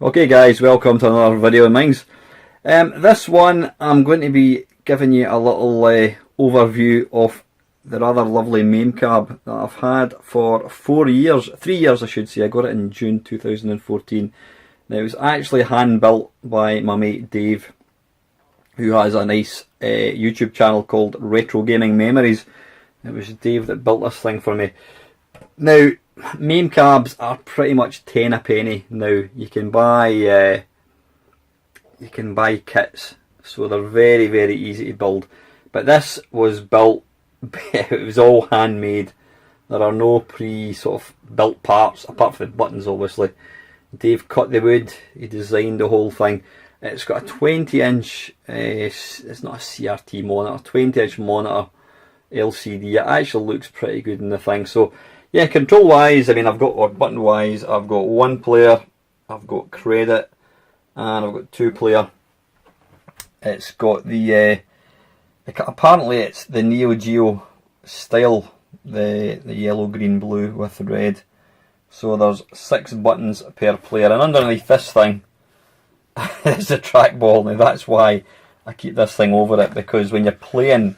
Okay guys, welcome to another video of mine. This one I'm going to be giving you a little overview of the rather lovely Mame Cab that I've had for 3 years I should say. I got it in June 2014. Now it was actually hand built by my mate Dave, who has a nice YouTube channel called Retro Gaming Memories. It was Dave that built this thing for me. Now Mame Cabs are pretty much 10 a penny now. You can buy kits, so they're very easy to build. But this was built, it was all handmade. There are no sort of built parts apart from the buttons obviously. Dave cut the wood, he designed the whole thing. It's got a 20-inch, it's not a CRT monitor, 20-inch monitor LCD. It actually looks pretty good in the thing. So yeah, control wise, I mean button wise, I've got one player, I've got credit, and I've got two player. It's got apparently it's the Neo Geo style, the yellow, green, blue with red. So there's 6 buttons per player, and underneath this thing is a trackball. Now that's why I keep this thing over it, because when you're playing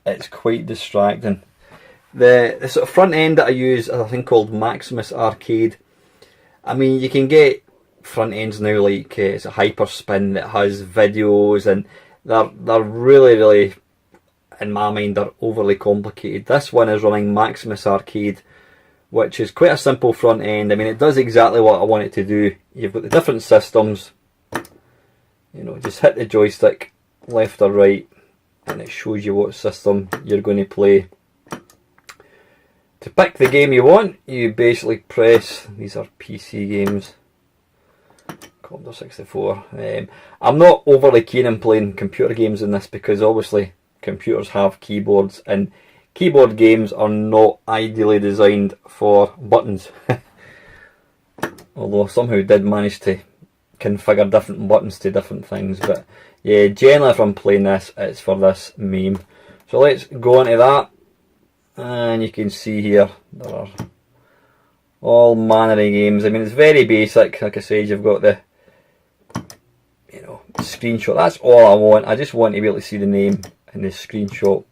it's quite distracting. The sort of front end that I use is a thing called Maximus Arcade. I mean, you can get front ends now like it's a Hyperspin that has videos, and they're really, in my mind, they're overly complicated. This one is running Maximus Arcade, which is quite a simple front end. I mean, it does exactly what I want it to do. You've got the different systems. You know, just hit the joystick left or right, and it shows you what system you're going to play. To pick the game you want, you basically press, these are PC games, Commodore 64. I'm not overly keen on playing computer games in this, because obviously computers have keyboards, and keyboard games are not ideally designed for buttons. Although I somehow did manage to configure different buttons to different things. But yeah, generally if I'm playing this, it's for this Mame. So let's go on to that. And you can see here there are all manner of games. I mean, it's very basic. Like I said, you've got the screenshot. That's all I want. I just want to be able to see the name and the screenshot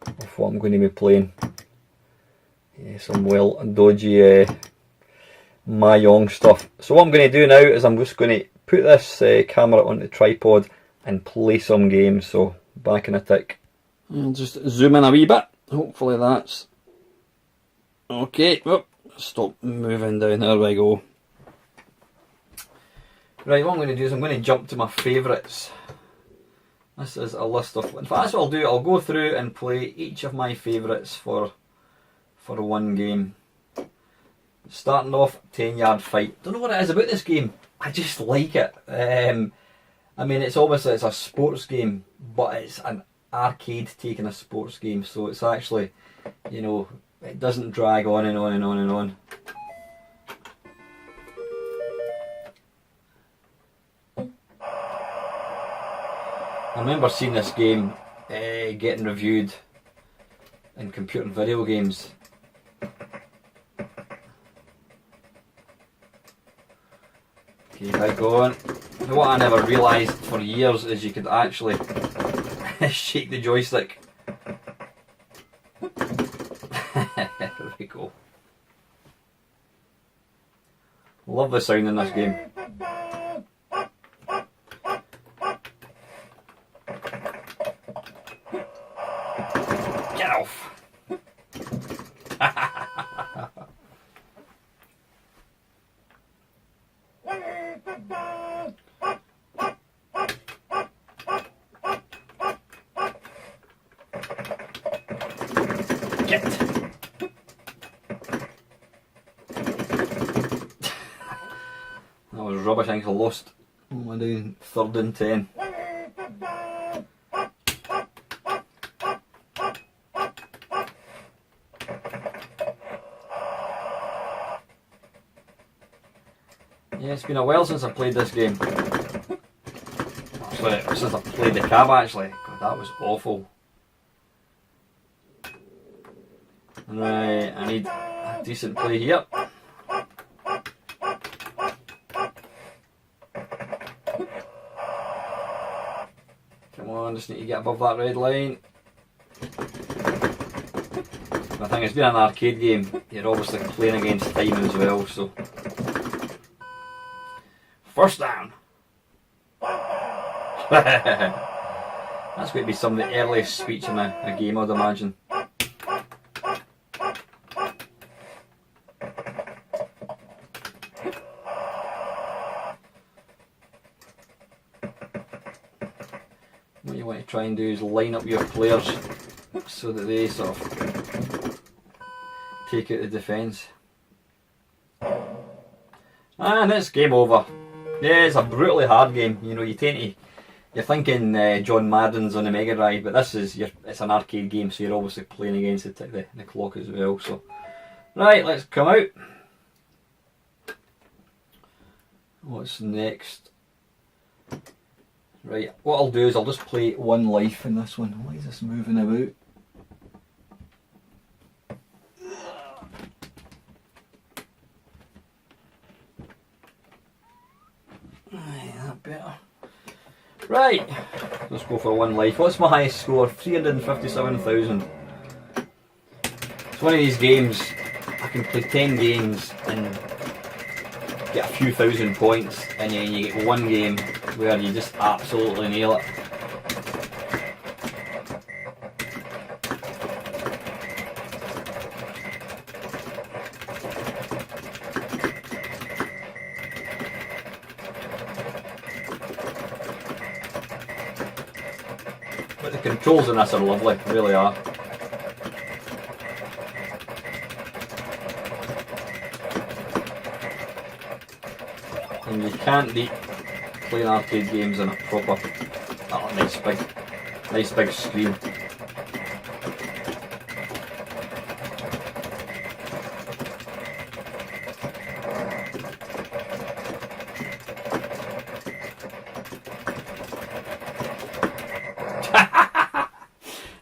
of what I'm going to be playing. Yeah, some well dodgy Mahjong stuff. So what I'm going to do now is I'm just going to put this camera on the tripod and play some games. So back in a tick. I'll just zoom in a wee bit. Hopefully that's okay. Oh, stop moving down. There we go. Right, what I'm going to do is I'm going to jump to my favourites. This is a list of... In fact, that's what I'll do. I'll go through and play each of my favourites for one game. Starting off, 10-yard fight. Don't know what it is about this game. I just like it. I mean, it's obviously a sports game, but it's an arcade taking a sports game, so it's actually, it doesn't drag on and on and on and on. I remember seeing this game getting reviewed in Computer and Video Games. Okay, right, go on. What I never realised for years is you could actually shake the joystick. There we go. Love the sound in this game. Get off! That was rubbish. I think I lost. What am I doing? 3rd and 10. Yeah, it's been a while since I played this game. Actually, since I played the cab actually. God, that was awful. Right, I need a decent play here. Come on, just need to get above that red line. I think it's been an arcade game, you're obviously playing against time as well, so. First down. That's going to be some of the earliest speech in a game, I'd imagine. What you want to try and do is line up your players so that they sort of take out the defence. And it's game over. Yeah, it's a brutally hard game. You know, you tend to, you're thinking John Madden's on the Mega Drive, but this is it's an arcade game, so you're obviously playing against the clock as well. So, right, let's come out. What's next? Right, what I'll do is I'll just play one life in this one. Why is this moving about? That better. Right, let's go for one life. What's my highest score? 357,000. It's one of these games, I can play 10 games and get a few thousand points, and then you get one game where you just absolutely nail it. But the controls in this are lovely, really are. And you can't beat playing arcade games on a proper, nice big screen.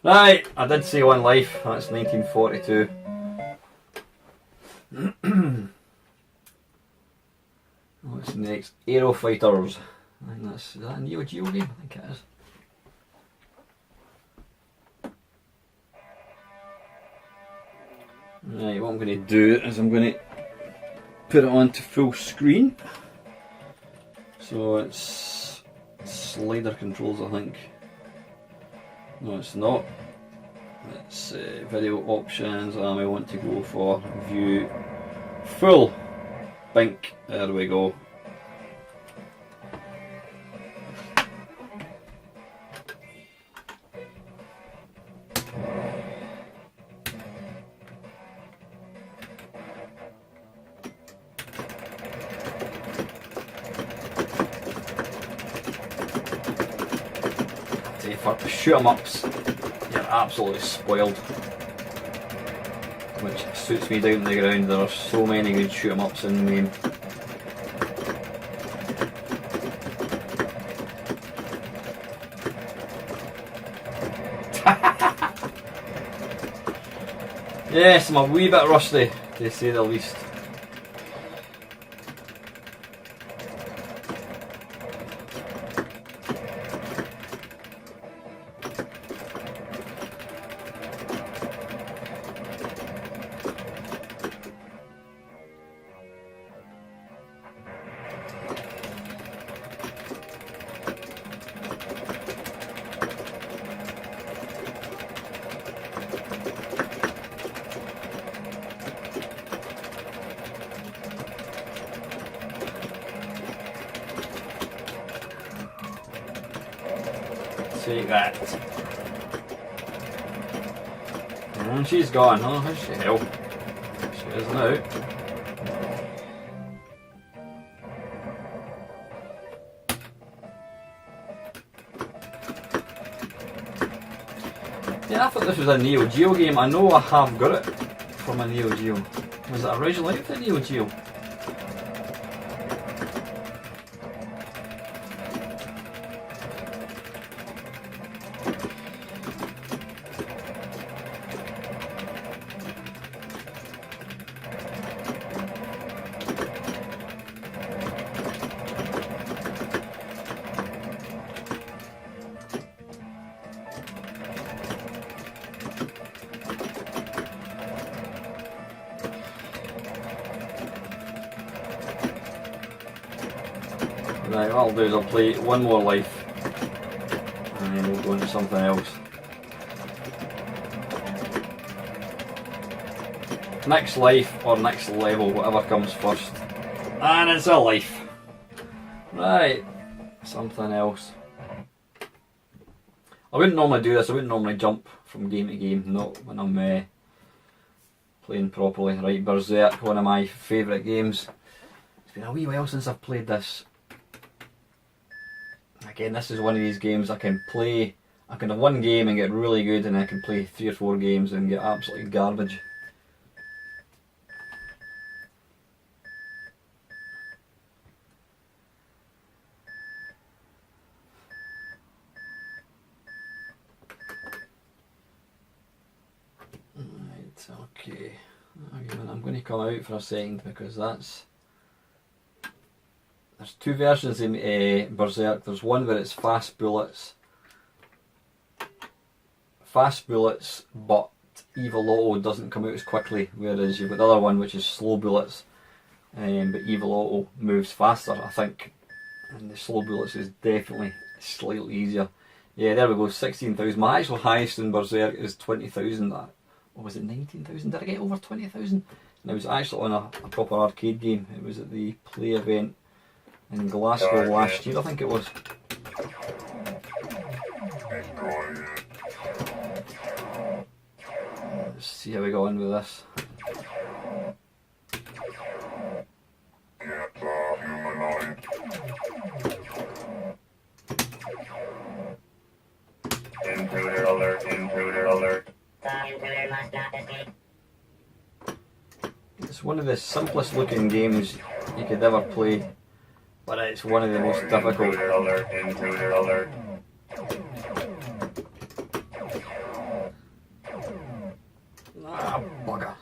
Right, I did say one life, that's 1942. What's next? Aero Fighters. I think is that a Neo Geo game? I think it is. Right, what I'm going to do is I'm going to put it onto full screen. So it's slider controls, I think. No, it's not. It's video options, and I want to go for view full. Bink, there we go. For shoot 'em ups, you're absolutely spoiled. Which suits me down to the ground. There are so many good shoot 'em ups in the game. Yes, I'm a wee bit rusty, to say the least. Take that. And she's gone. Oh, how's she hell? She is now. Yeah, I thought this was a Neo Geo game. I know I have got it from a Neo Geo. Was it originally out for Neo Geo? Right, what I'll do is I'll play one more life and then we'll go into something else. Next life or next level, whatever comes first. And it's a life. Right, something else. I wouldn't normally do this, I wouldn't normally jump from game to game, not when I'm playing properly. Right, Berserk, one of my favourite games. It's been a wee while since I've played this. Again, this is one of these games I can play, I can have one game and get really good, and I can play 3 or 4 games and get absolutely garbage. Right, okay. I'm going to come out for a second because there's 2 versions of Berserk. There's one where it's fast bullets, but Evil Auto doesn't come out as quickly, whereas you've got the other one which is slow bullets, but Evil Auto moves faster, I think, and the slow bullets is definitely slightly easier. Yeah, there we go, 16,000. My actual highest in Berserk is 20,000. Or was it 19,000? Did I get over 20,000? And it was actually on a proper arcade game. It was at the Play event in Glasgow last year, I think it was. Let's see how we got on with this. Intruder alert, intruder alert. The intruder must not escape. It's one of the simplest looking games you could ever play, but it's one of the most difficult. Intruder alert, intruder alert. Ah, bugger.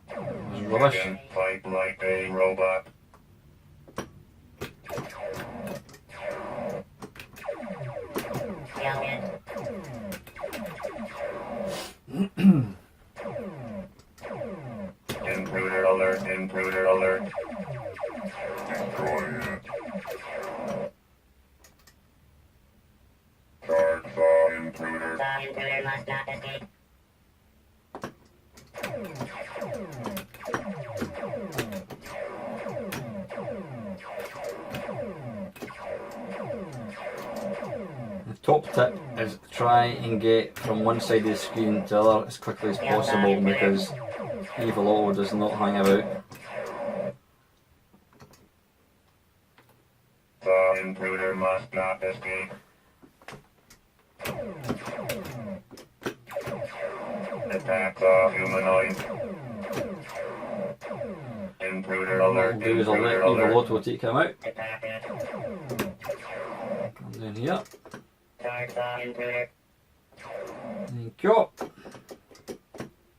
It was rubbish. Fight like a robot. Intruder alert, intruder alert. Guard the intruder. The intruder must not escape. The top tip is try and get from one side of the screen to the other as quickly as possible, because Evil Auto does not hang about. The intruder must not escape. Attack the humanoid. Intruder What I'll alert, do is I'll let intruder Evil alert. Auto take him out. Attack it. Come down here. Charge the intruder. Thank you.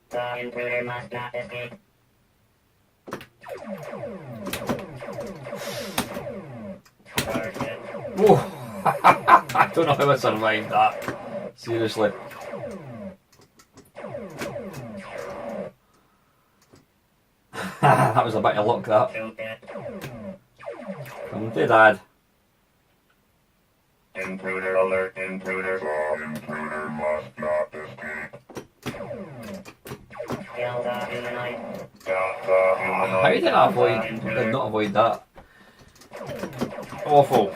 The intruder must not escape. Charge it. Whoa. I don't know how I survived that. Seriously. That was a bit of luck, that. Shoot it. Come to Dad. Intruder alert, intruder. The intruder must not escape. Kill the humanoid. Got the humanoid. How did I avoid? Did not avoid that. Awful.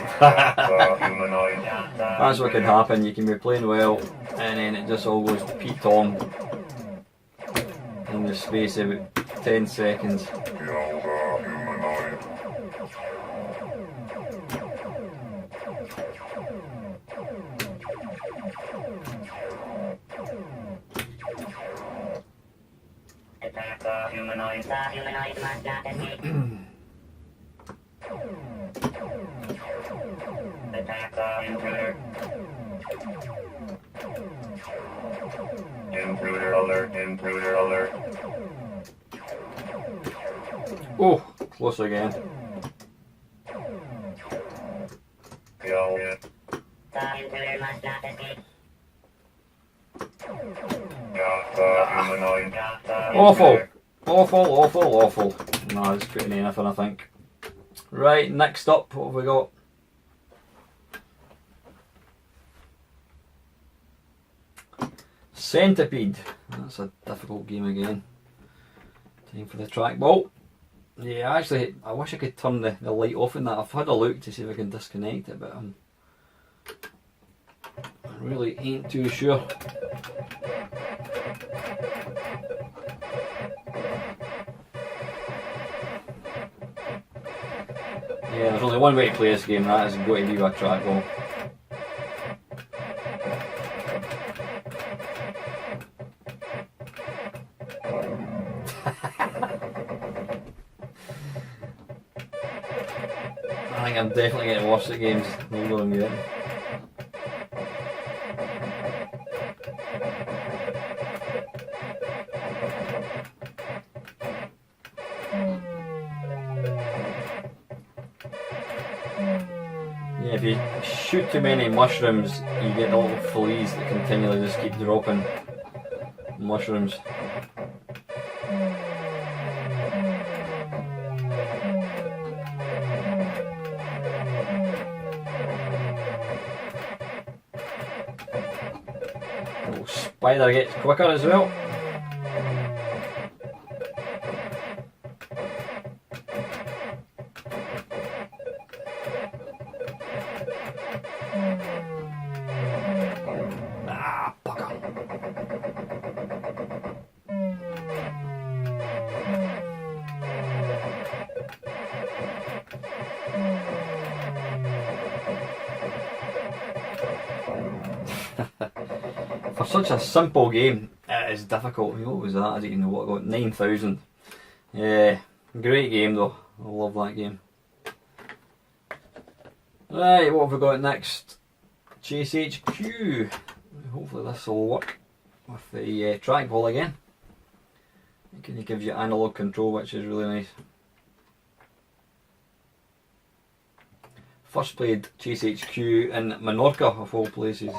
Attack the humanoid. That's what can happen. You can be playing well, and then it just all goes Pete Tom in the space of about 10 seconds. Kill the humanoid. Attack the humanoid. The humanoid must not escape. Attack the intruder. Intruder alert, intruder alert. Oh, close again. Kill it. The intruder must not escape. Got the humanoid. Got the Awful. intruder. Awful, awful, awful. Nah, it's putting anything, I think. Right, next up, what have we got? Centipede. That's a difficult game again. Time for the trackball. Yeah, actually, I wish I could turn the light off in that. I've had a look to see if I can disconnect it, but I really ain't too sure. Yeah, there's only one way to play this game, and that is go to be a trackball. I think I'm definitely getting worse at games the older I'm getting. Yeah, if you shoot too many mushrooms, you get the little fleas that continually just keep dropping mushrooms. Little spider gets quicker as well. Ah, bugger. For such a simple game, it is difficult. What was that? I don't even know what I got. 9,000. Yeah, great game though. I love that game. Right, what have we got next? Chase HQ. Hopefully this will work with the trackball again. It gives you analog control, which is really nice. First played Chase HQ in Menorca, of all places.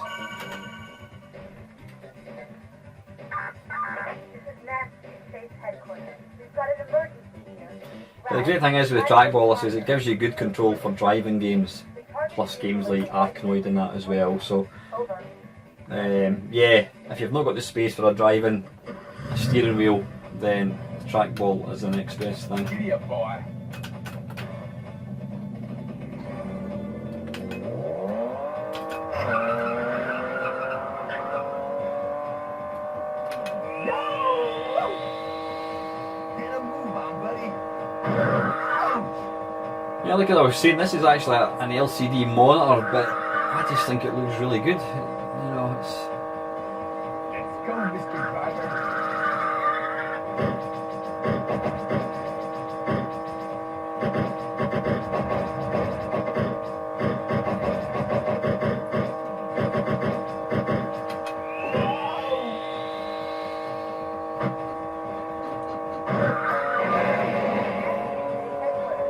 The great thing is with the trackball is it gives you good control for driving games, plus games like Arkanoid and that as well. So yeah, if you've not got the space for a steering wheel, then the trackball is the next best thing. Yeah, like I was saying, this is actually an LCD monitor, but I just think it looks really good. You know, it's... Let's go, Mr. Driver.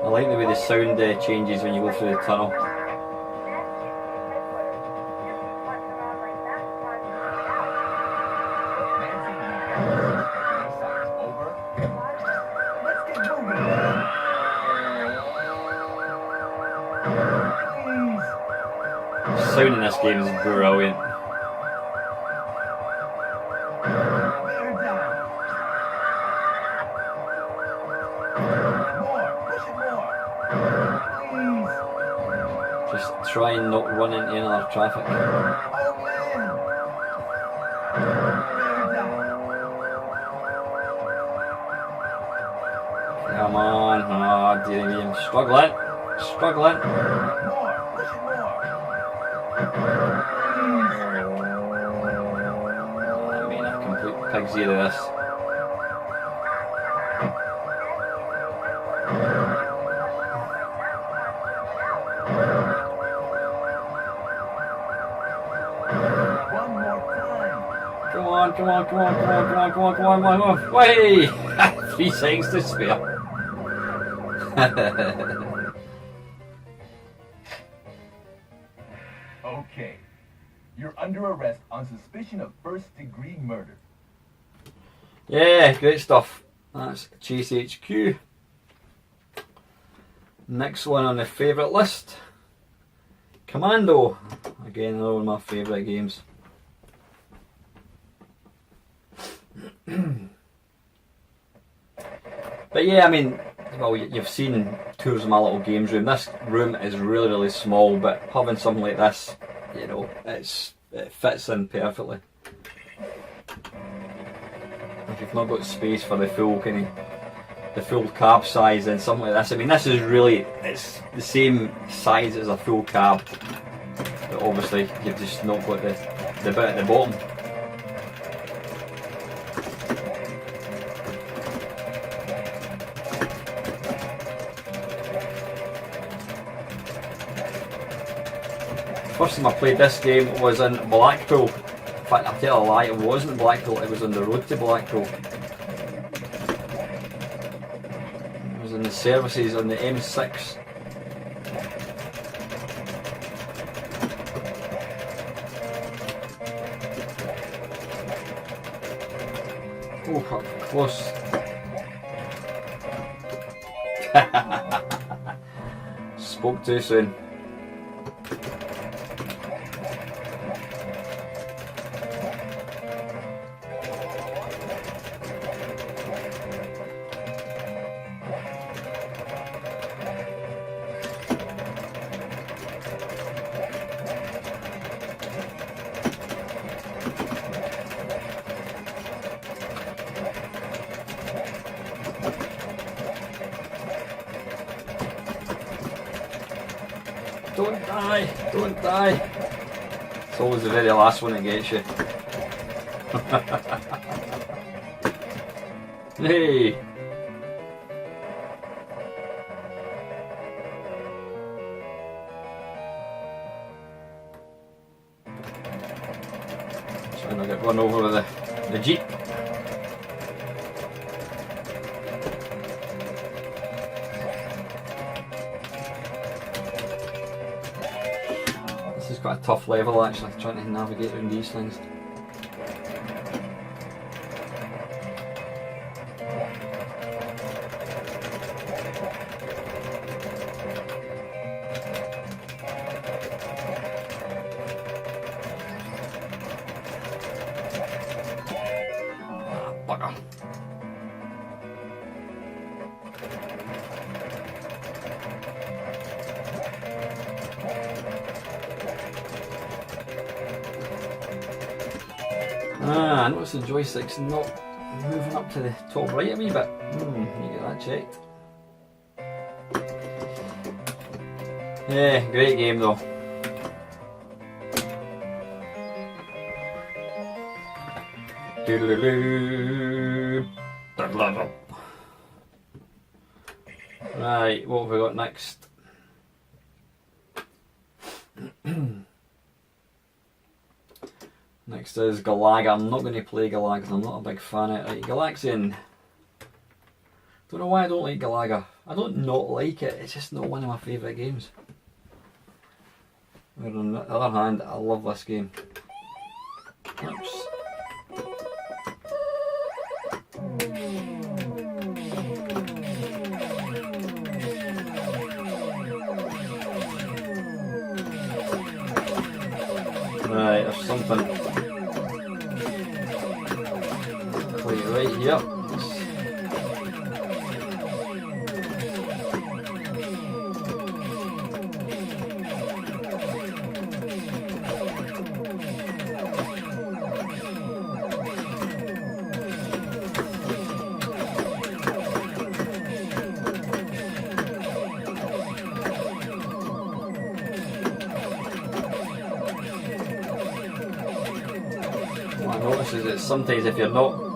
I like the way the sound changes when you go through the tunnel. The sound in this game is brilliant. Just try and not run into any other traffic. Come on, oh dear me, I'm struggling. I mean, a complete pig's ear of this. Come on. Way! 3 seconds to spare. Okay. You're under arrest on suspicion of first-degree murder. Yeah, great stuff. That's Chase HQ. Next one on the favourite list, Commando. Again, another one of my favourite games. But yeah, I mean, well, you've seen tours of my little games room. This room is really, really small, but having something like this, you know, it fits in perfectly. If you've not got space for the full cab size, then something like this. I mean, this is really, it's the same size as a full cab, but obviously you've just not got the bit at the bottom. First time I played this game was in Blackpool. In fact, I'll tell a lie, it wasn't Blackpool, it was on the road to Blackpool. It was in the services on the M6. Oh, up close. Spoke too soon. Don't die! Don't die! It's always the very last one that gets you. Hey! Trying to get run over with the Jeep. This is quite a tough level actually, trying to navigate around these things. Bugger. I notice the joystick's not moving up to the top right a wee bit. You get that checked. Yeah, great game though. Right, what have we got next? Next is Galaga. I'm not going to play Galaga because I'm not a big fan of it. Right, Galaxian. Don't know why I don't like Galaga. I don't not like it, it's just not one of my favourite games. But on the other hand, I love this game. Oops. Right, there's something quite right here. What I notice is that sometimes if you're not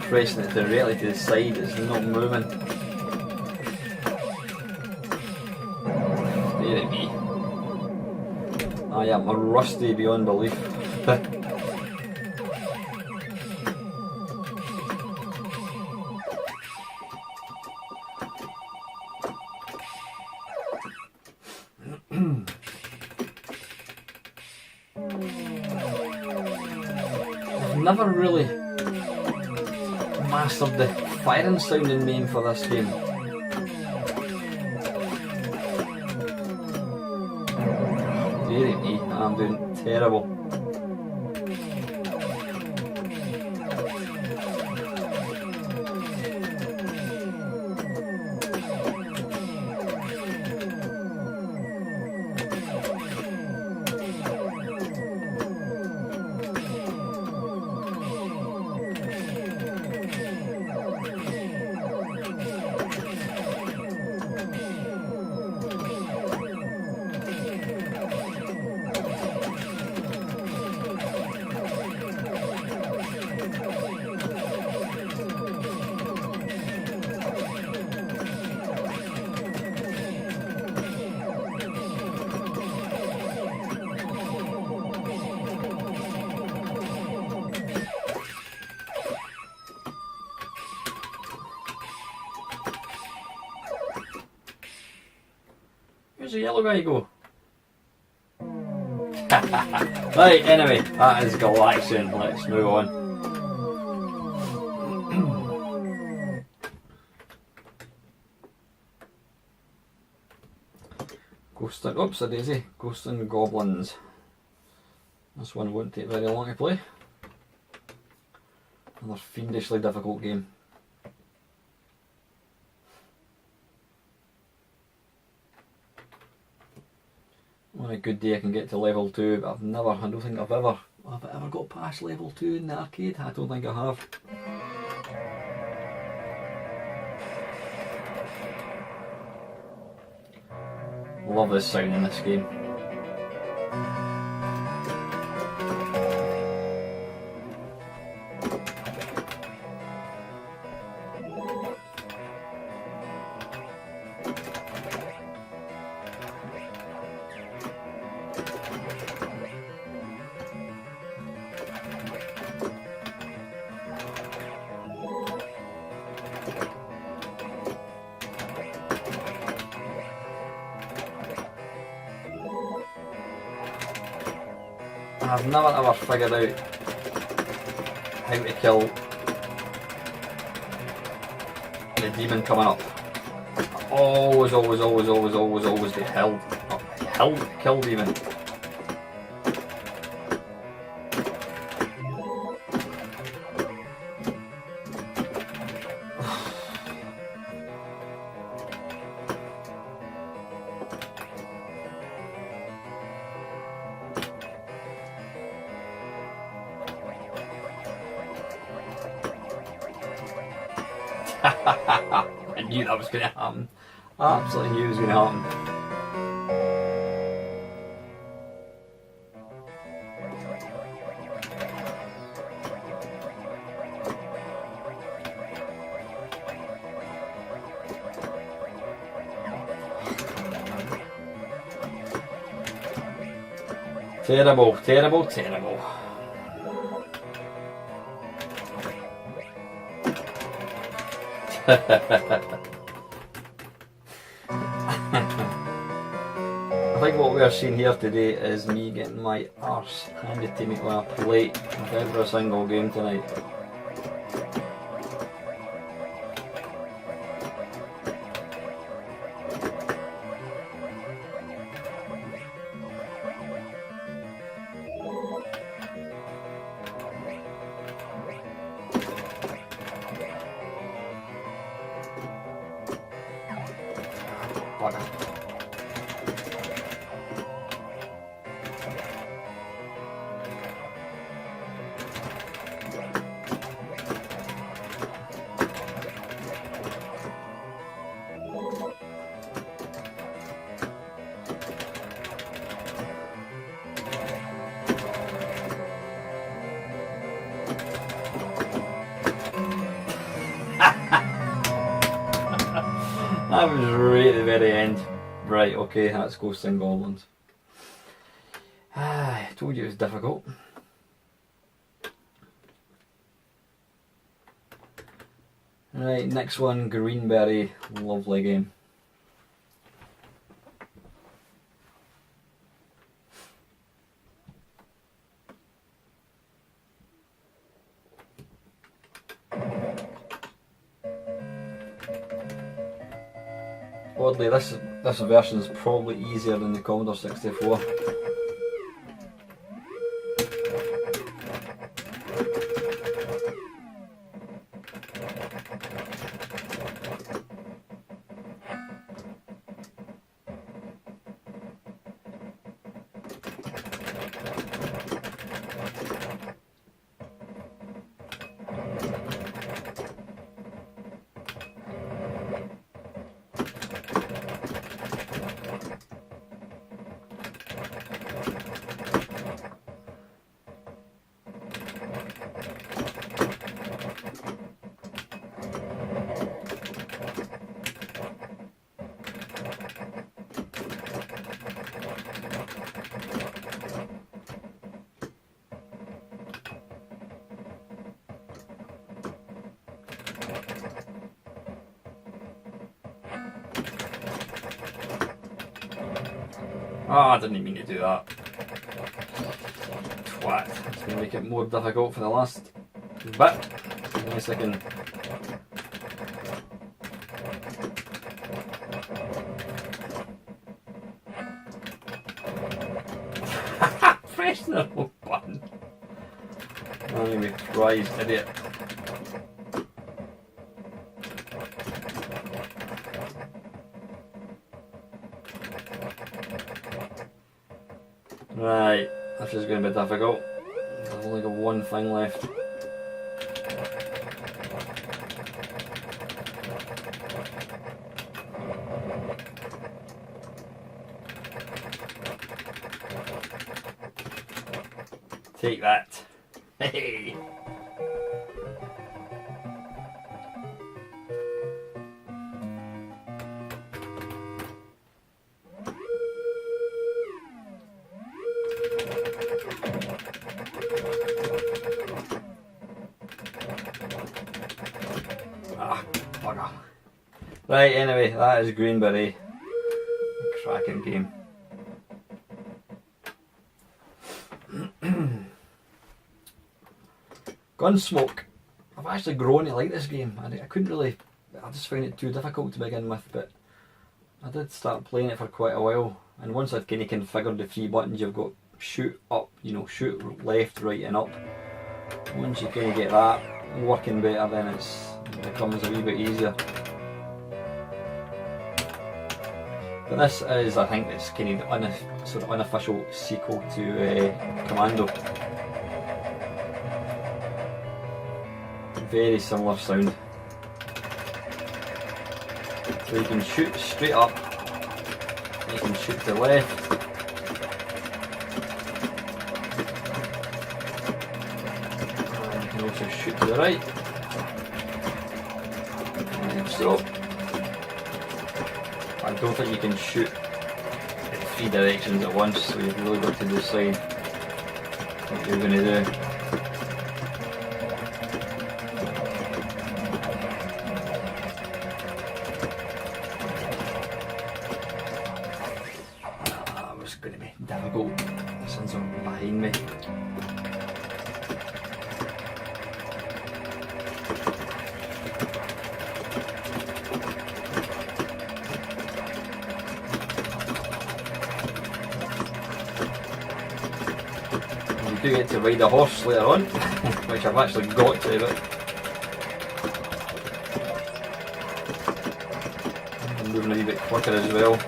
pressing it directly to the side, it's not moving. There it be. I am rusty beyond belief. I've never really mastered the firing sound in Mame for this game. Dearie me, I'm doing terrible. Where's the yellow guy go? Right, anyway, that is Galaxian. Let's move on. Ghost and, oops, a daisy. Ghost and Goblins. This one won't take very long to play. Another fiendishly difficult game. On a good day I can get to level 2, but I don't think I've ever got past level 2 in the arcade. I don't think I have. Love this sound in this game. I've never ever figured out how to kill the demon coming up. Always get kill demon. I knew that was going to happen. I absolutely knew it was going to happen. Terrible, terrible, terrible. I think what we are seeing here today is me getting my arse handed to me on a plate with every single game tonight. Bugger. That was right at the very end. Right, okay, that's Ghosts and Goblins. I told you it was difficult. Right, next one, Greenberry. Lovely game. Oddly, this version is probably easier than the Commodore 64. Ah, I didn't mean to do that. Twat. It's going to make it more difficult for the last bit. Unless I can... Press the wrong button. Anyway, Christ, idiot. Right, this is going to be difficult. I've only got one thing left. Take that. Hey! Ah, bugger. Right, anyway, that is Green Beret. Cracking game. Gunsmoke. I've actually grown to like this game. I couldn't really, I just found it too difficult to begin with, but I did start playing it for quite a while, and once I'd kind of configured the three buttons, you've got shoot up, you know, shoot left, right and up. Once you kind of get that working better, then it becomes a wee bit easier. But this is, I think, it's kind of the sort of unofficial sequel to Commando. Very similar sound. So you can shoot straight up, you can shoot to the left, and you can also shoot to the right, like so. I don't think you can shoot in three directions at once, so you've really got to decide what you're going to do. Going to be difficult since I'm behind me. You do get to ride a horse later on, which I've actually got to, but I'm moving a wee bit quicker as well.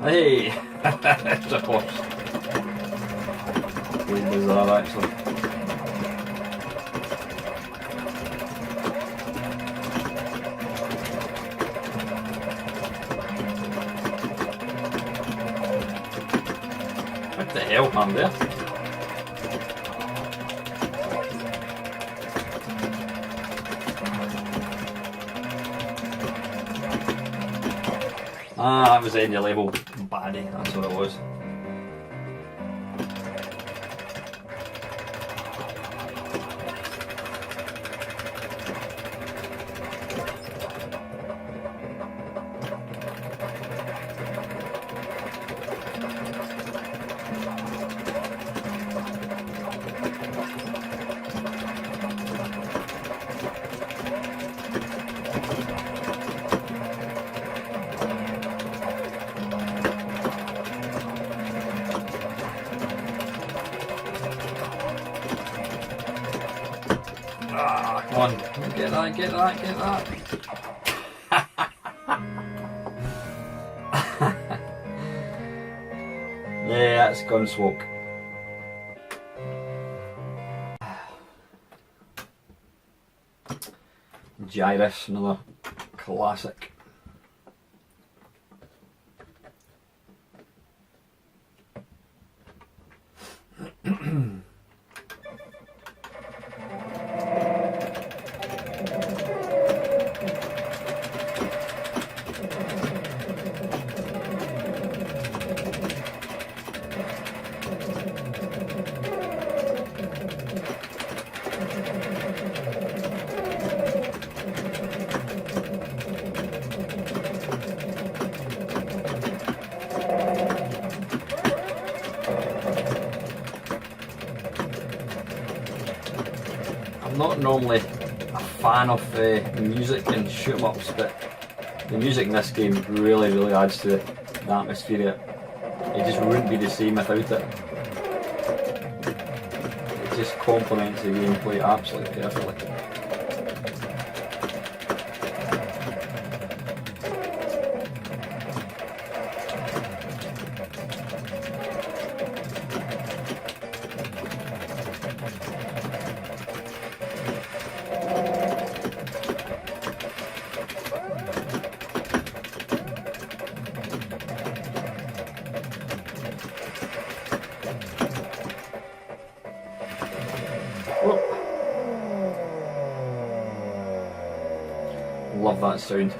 Hey! It's a horse. Really bizarre actually. What the hell, man, there? Ah, that was the end of level baddie, that's what it was. Ah, come on. Get that, get that, get that. Yeah, that's Gunsmoke. Gyrus, another classic. I'm not normally a fan of music and shoot 'em ups, but the music in this game really adds to the atmosphere. It just wouldn't be the same without it. It just complements the gameplay absolutely perfectly. Love that sound.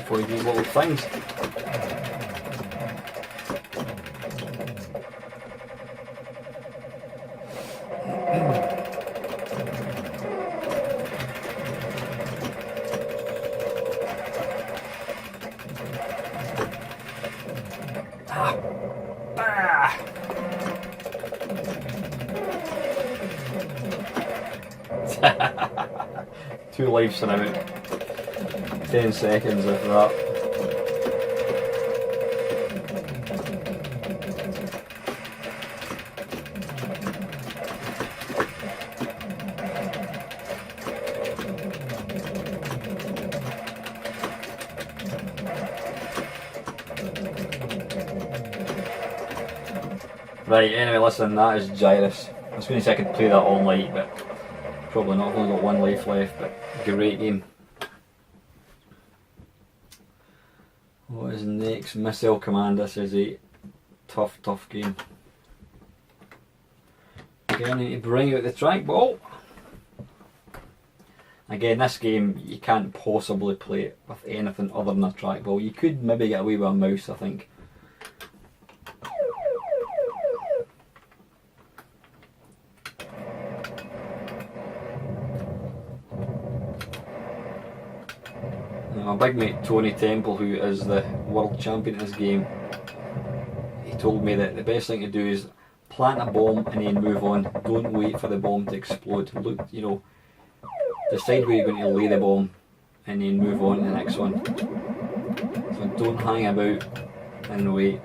For these little things. Two lives in about 10 seconds of that. Right, anyway, listen, that is Gyrus. I was going to say I could play that all night, but probably not. I've only got one life left, but great game. What is next? Missile Command. This is a tough game. Okay, I need to bring out the trackball. Again, this game, you can't possibly play it with anything other than a trackball. You could maybe get away with a mouse, I think. My big mate Tony Temple, who is the world champion in this game, he told me that the best thing to do is plant a bomb and then move on. Don't wait for the bomb to explode. Look, you know, decide where you're going to lay the bomb and then move on to the next one. So don't hang about and wait.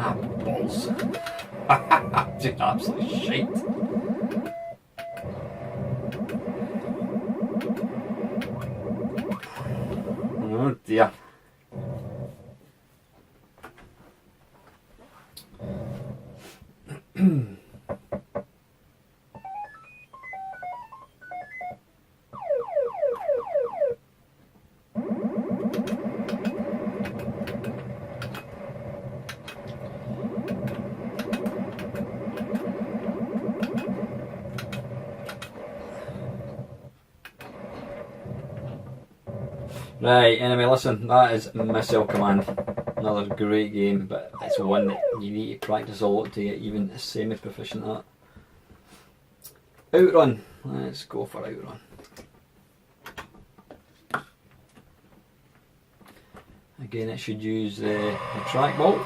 Ah, balls. Just absolute shite. Oh dear. Right, anyway, listen, that is Missile Command. Another great game, but it's one that you need to practice a lot to get even semi-proficient at. Outrun. Let's go for Outrun. Again, it should use the trackball.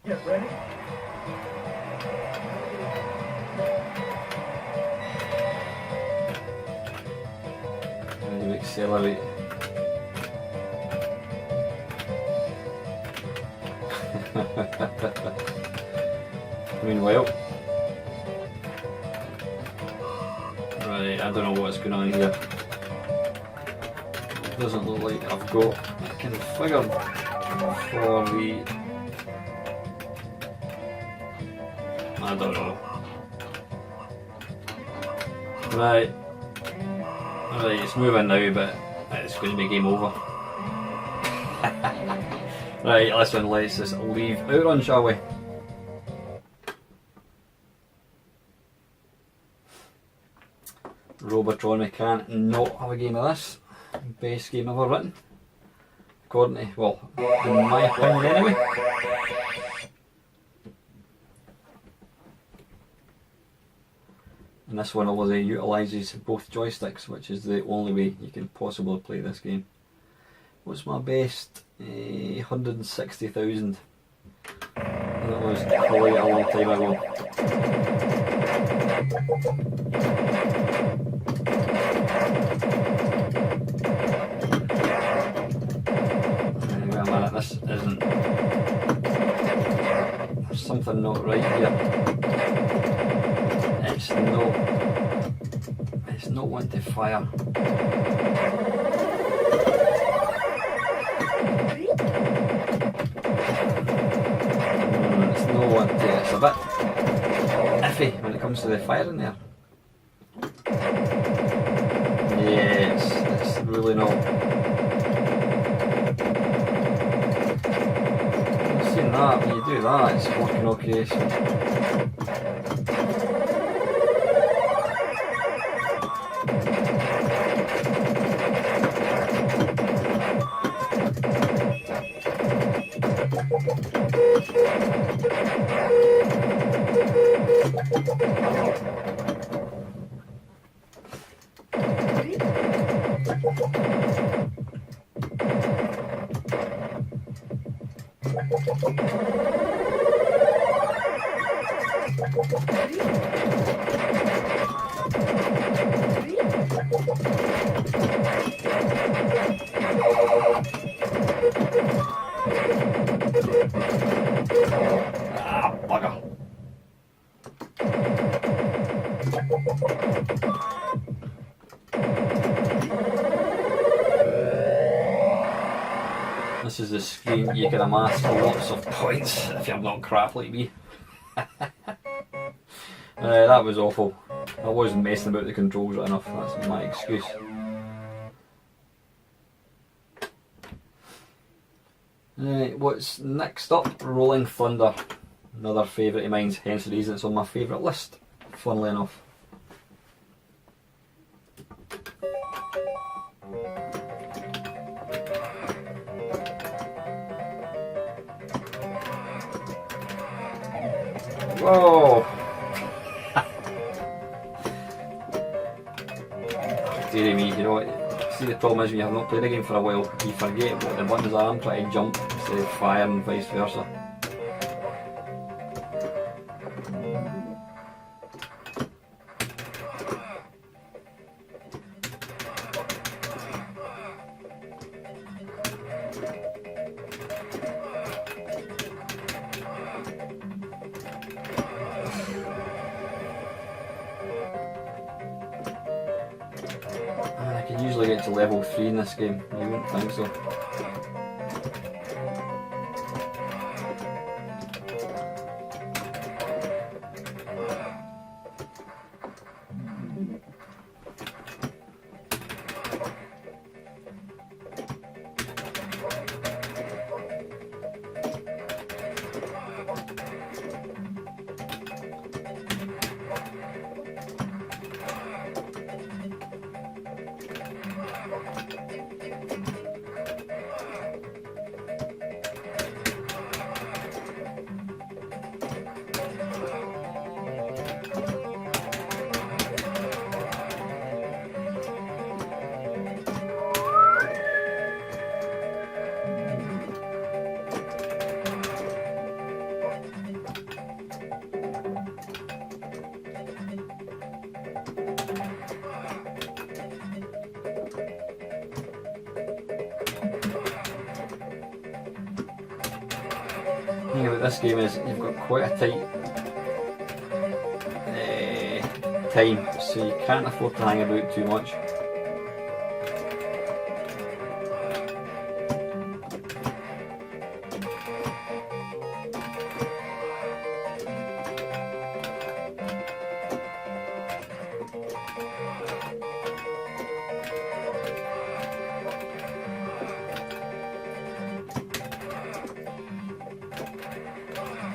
Get ready. Ready to accelerate. Meanwhile, right, I don't know what's going on here. It doesn't look like I've got it configured for the. I don't know. Right. Alright, it's moving now, but it's going to be game over. Right, listen, let's just leave Outrun, shall we? Robotron, we can't not have a game of this. Best game ever written. According to, well, in my opinion anyway. And this one obviously utilises both joysticks, which is the only way you can possibly play this game. What's my best? 160,000. That was quite a long time ago. Wait a minute, this isn't. There's something not right here. It's not one to fire. It's no one to. It's a bit iffy when it comes to the firing there. Yes, it's really not. I've seen that, when you do that, it's working okay. So. Ah, bugger. This is the screen you can amass lots of points if you're not crap like me. That was awful. I wasn't messing about the controls right enough, that's my excuse. Right, what's next up? Rolling Thunder. Another favourite of mine, hence the reason it's on my favourite list, funnily enough. Whoa! Dear me, you know what? See, the problem is when you have not played a game for a while, you forget what the buttons are and try to jump instead of fire and vice versa. to level 3 in this game. You wouldn't think so. The thing about this game is you've got quite a tight time, so you can't afford to hang about too much.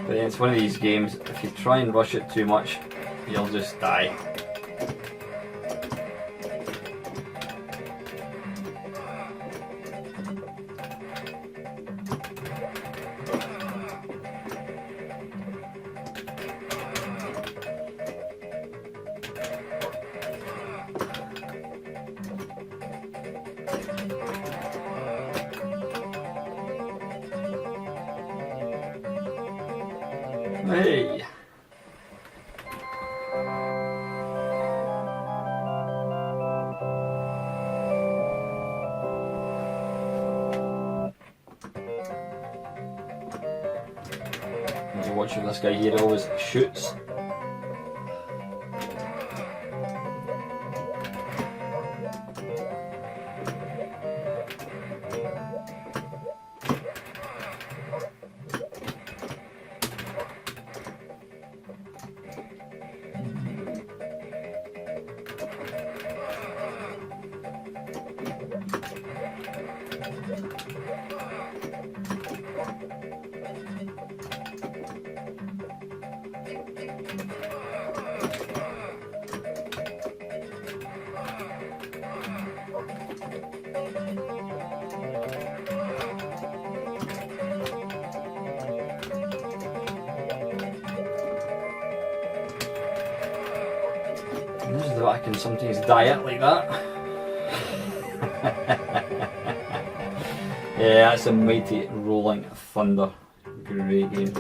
But it's one of these games, if you try and rush it too much, you'll just die. Hey! As you're watching this guy here, he always shoots. This is that I can sometimes diet like that. Yeah, that's a mighty Rolling Thunder. Great game.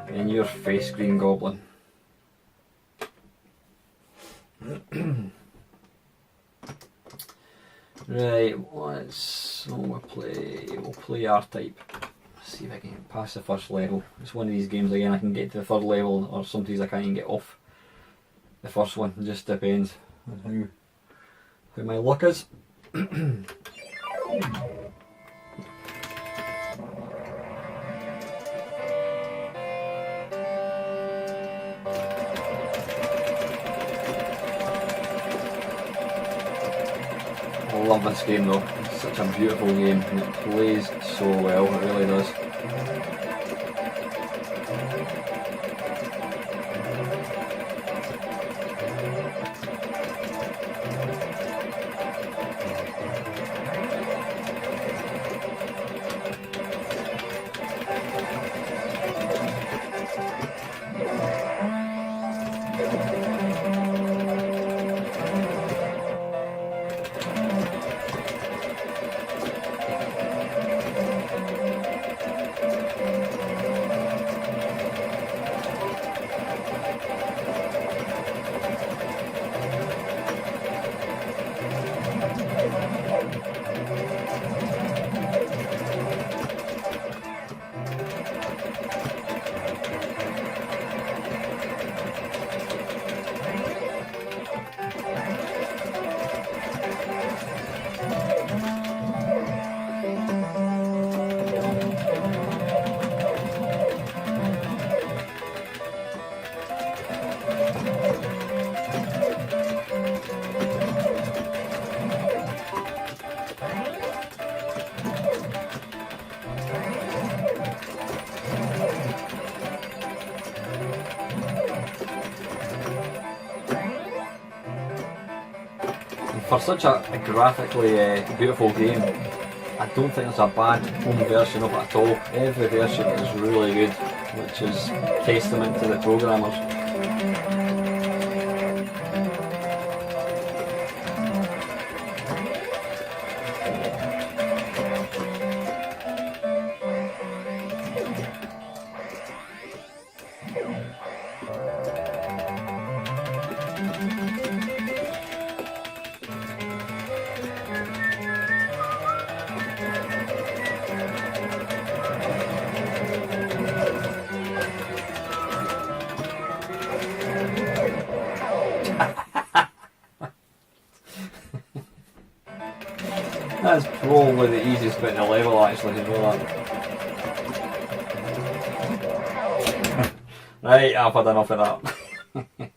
In your face, Green Goblin. Right, we'll play R-Type. See if I can pass the first level. It's one of these games again, I can get to the third level, or sometimes I can't even get off the first one. It just depends on how my luck is. I love this game though, it's such a beautiful game and it plays so well, it really does. For such a graphically beautiful game, I don't think there's a bad home version of it at all. Every version is really good, which is testament to the programmers. That's probably the easiest bit in the level, actually, to do that. Right, I've had enough of that.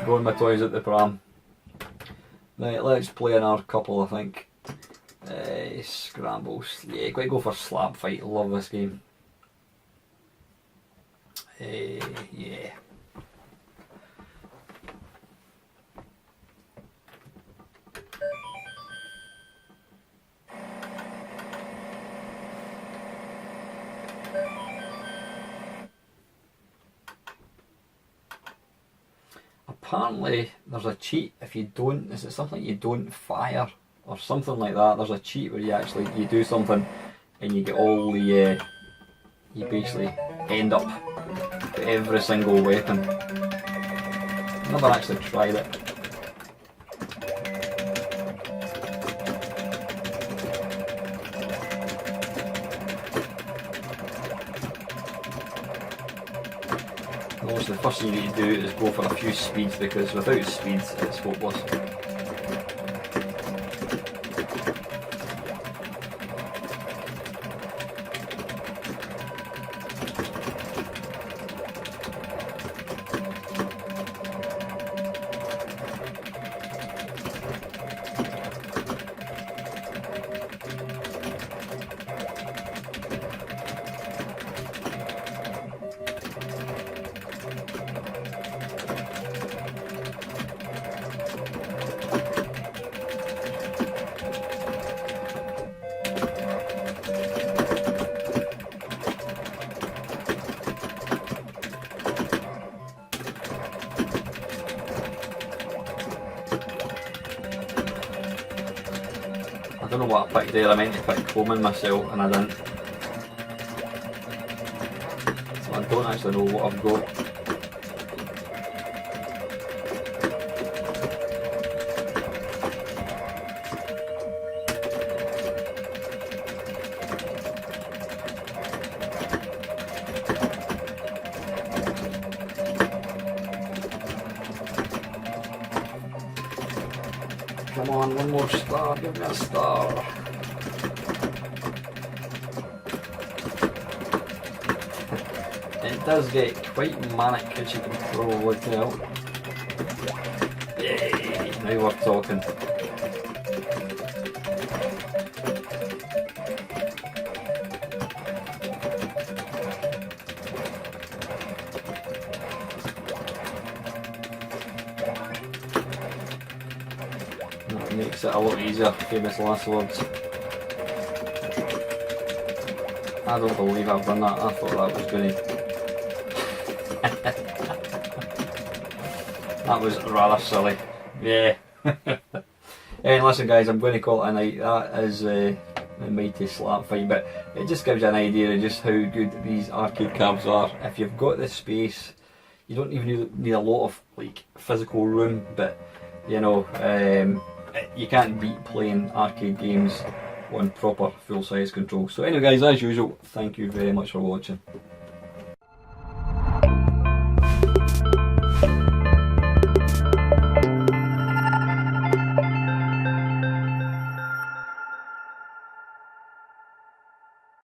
Throwing my toys at the pram. Right, let's play another couple, I think. Scrambles. Yeah, quite go for slap fight. Love this game. Yeah. Apparently there's a cheat if you don't, is it something you don't fire or something like that? There's a cheat where you do something and you get all the, you basically end up with every single weapon. Never actually tried it. The first thing you need to do is go for a few speeds, because without speeds it's hopeless. I don't know what I picked there. I meant to pick Coleman myself and I didn't. So I don't actually know what I've got. Come on, one more star, give me a star. It does get quite manic, as you can probably tell. Yay, now we're talking. Makes it a lot easier, famous last words. I don't believe I've done that. I thought that was going to... That was rather silly. Yeah. And listen guys, I'm going to call it a night. That is the mighty slap fight, but it just gives you an idea of just how good these arcade cabs are. If you've got the space, you don't even need a lot of like physical room, but you know, you can't beat playing arcade games on proper full-size controls. So anyway guys, as usual, thank you very much for watching.